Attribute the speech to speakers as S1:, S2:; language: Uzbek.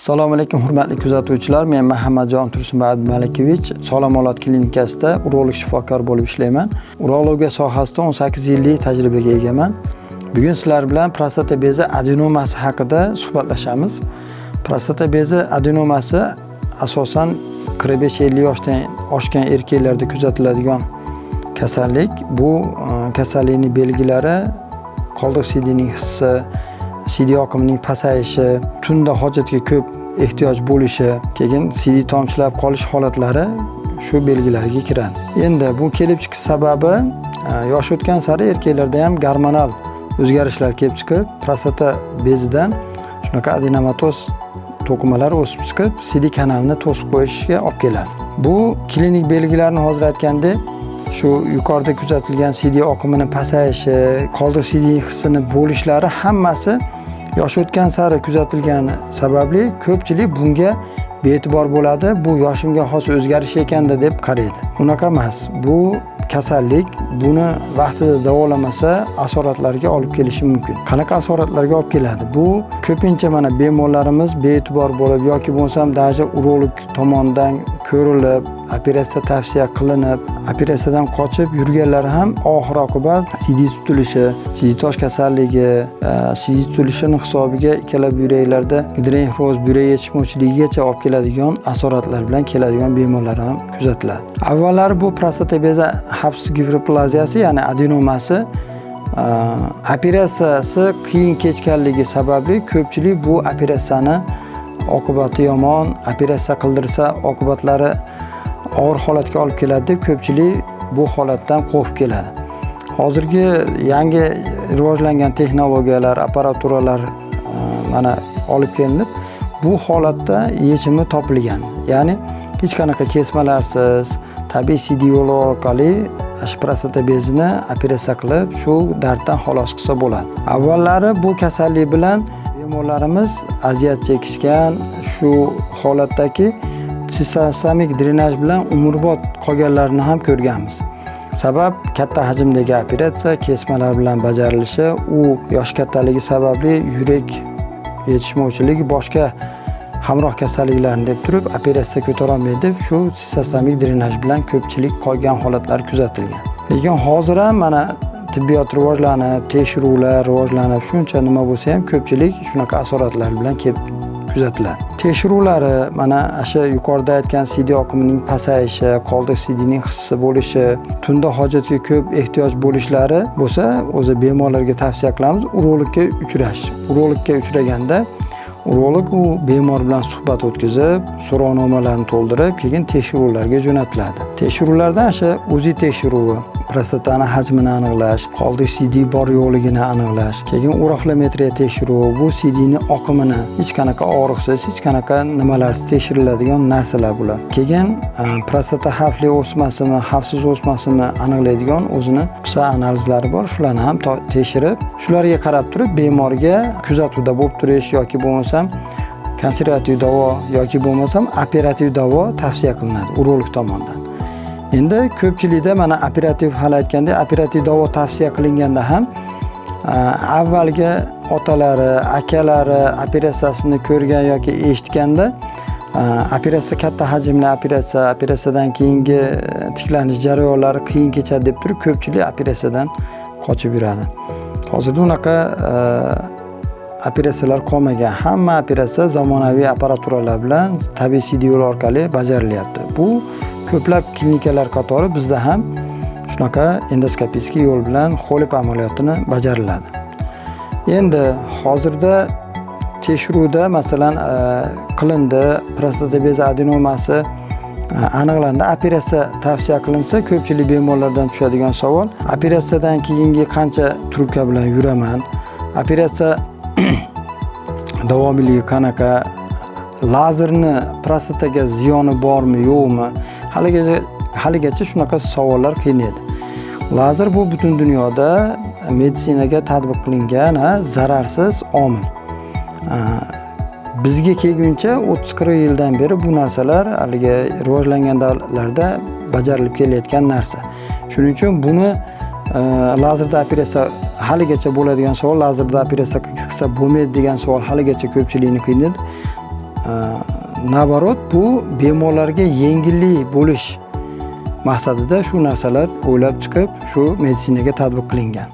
S1: Assalomu alaykum hurmatli kuzatuvchilar. Men Muhammadjon Tursunboy Malikovich Sog'lom avlod klinikasida urolog shifokor bo'lib ishlayman. Urologiya sohasida 18 yillik tajribaga egaman. Bugun sizlar bilan prostata bezi adenomasi haqida suhbatlashamiz. Prostata bezi adenomasi asosan 45-50 yoshdan oshgan erkaklarda kuzatiladigan kasallik. Bu kasallikning belgilari qoldiq sidining hissi, CD oqimining pasayishi, tunda hojatga ko'p ehtiyoj bo'lishi, keyin CD tomchilab qolish holatlari shu belgilarga kiradi. Endi bu kelib chiqish sababi yosh o'tgan sari erkaklarda ham gormonal o'zgarishlar kelib chiqib, prostata bezidan shunaqa adenomatoz to'qimalar o'sib chiqib, CD kanalini to'sib qo'yishga olib keladi. Bu klinik belgilarni hozir aytgandek, shu yuqorida kuzatilgan CD oqimining pasayishi, qoldiq CD hissini bo'lishlari hammasi yosh o'tgan sari kuzatilgani sababli ko'pchilik bunga bee'tibor bo'ladi. Bu yoshimga xos o'zgarish ekanda deb qaraydi. Unaqa emas. Bu kasallik buni vaqtida davolamasa asoratlarga olib kelishi mumkin. Qanaqa asoratlarga olib keladi? Bu ko'pincha mana bemorlarimiz bee'tibor bo'lib yoki bo'lsam даже urolog tomonidan ko'rilib, operatsiya tavsiya qilinib, operatsiyadan qochib yurganlar ham oxir oqibat CD tutilishi, CD tosh kasalligi, CD tutilishining hisobiga ikkala buyraklarda gidronexroz, buyrak yetishmovchiligigacha olib keladigan asoratlar bilan keladigan bemorlar ham kuzatiladi. Avvallari bu prostata bezi habs gifroplaziyasi, ya'ni adenomasi operatsiyasi qiyin kechganligi sababli ko'pchilik bu operatsiyani oqibati yomon, operatsiya qildirsa oqibatlari og'ir holatga olib keladi deb ko'pchilik bu holatdan qo'rqib keladi. Hozirgi yangi rivojlangan texnologiyalar, apparaturalar mana olib kelinib, bu holatda yechimi topilgan. Ya'ni hech qanaqa kesmalarsiz, tabiiy CD yo'li orqali prostata bezini operatsiya qilib, shu darddan xalos qilsa bo'ladi. Avvallari bu kasallik bilan bemorlarimiz aziyat chekishgan, shu holatdagi sistemik drenaj bilan umrbod qolganlarni ham ko'rganmiz. Sabab katta hajmdagi operatsiya, kesmalar bilan bajarilishi, u yosh kattaligi sababli yurak yetishmovchiligi, boshqa hamroh kasalliklarni deb turib operatsiya ko'tara olmaydi deb shu sistemik drenaj bilan ko'pchilik qolgan holatlar kuzatilgan. Lekin hozir ham mana tibbiyot rivojlanib, tekshiruvlar rivojlanib, shuncha nima bo'lsa ham ko'pchilik shunaqa asoratlar bilan kelib kuzatiladi. Tekshiruvlari mana o'sha yuqorida aytgan CD oqimining pasayishi, qoldiq CDning hissi bo'lishi, tunda hojatga ko'p ehtiyoj bo'lishlari bo'lsa, o'zi bemorlarga tavsiya qilamiz urologga uchrash. Urologga uchraganda urolog u bemor bilan suhbat o'tkazib, so'rovnomalarni to'ldirib, keyin tekshiruvlarga jo'natiladi. Tekshiruvlardan o'sha o'zi tekshiruvi, prostatani hajmini aniqlash, qoldiq CD bor yo'qligini aniqlash, keyin uroflometriya tekshiruvi, bu CDning oqimini hech qanaqa og'riqsiz, hech qanaqa nimalarsiz tekshiriladigan narsalar bular. Keyin prostata xavfli o'smasimi, xavfsiz o'smasimi aniqlaydigan o'zini qisqa analizlari bor. Shularni ham tekshirib, shularga qarab turib bemorga kuzatuvda bo'lib turish yoki bo'lmasam konservativ davo yoki bo'lmasam operativ davo tavsiya qilinadi urolog tomonidan. Endi ko'pchilikda mana operativ hali aytgandek, operativ davo tavsiya qilinganda ham avvalgi otalari, akalari operatsiyasini ko'rgan yoki eshitganda operatsiya katta hajmli operatsiyadan keyingi tiklanish jarayonlari qiyin kechadi deb turib ko'pchilik operatsiyadan qochib yuradi. Hozirda unaqa operatsiyalar qolmagan. Hamma operatsiya zamonaviy apparaturalar bilan tabiiy CD yo'li orqali bajarilyapti. Bu ko'plab klinikalar qatori bizda ham shunaqa endoskopik yo'l bilan xolib amaliyotini bajariladi. Endi hozirda tekshiruvda masalan qilindi, prostata bezi adenomasi aniqlandi, operatsiya tavsiya qilinsa, ko'pchilik bemorlardan tushadigan savol, operatsiyadan keyingi qancha trubka bilan yuraman? Operatsiya davomiyligi qanaqa? Lazerni prostataga ziyoni bormi, yo'qmi? Haligacha shunaqa savollar qiynaydi. Lazer bu butun dunyoda meditsinaga tatbiq qilingan zararsiz omil. Bizga kelguncha 30-40 yildan beri bu narsalar haliga rivojlangan davlatlarda bajarilib kelayotgan narsa. Shuning uchun buni lazerda operatsiya haligacha bo'ladigan savol, lazerda operatsiya qilsa bo'lmaydi degan savol haligacha ko'pchilikni qiynaydi. naborot bu bemorlarga yengillik bo'lish maqsadida shu narsalar o'ylab chiqib, shu meditsinaga tatbiq qilingan.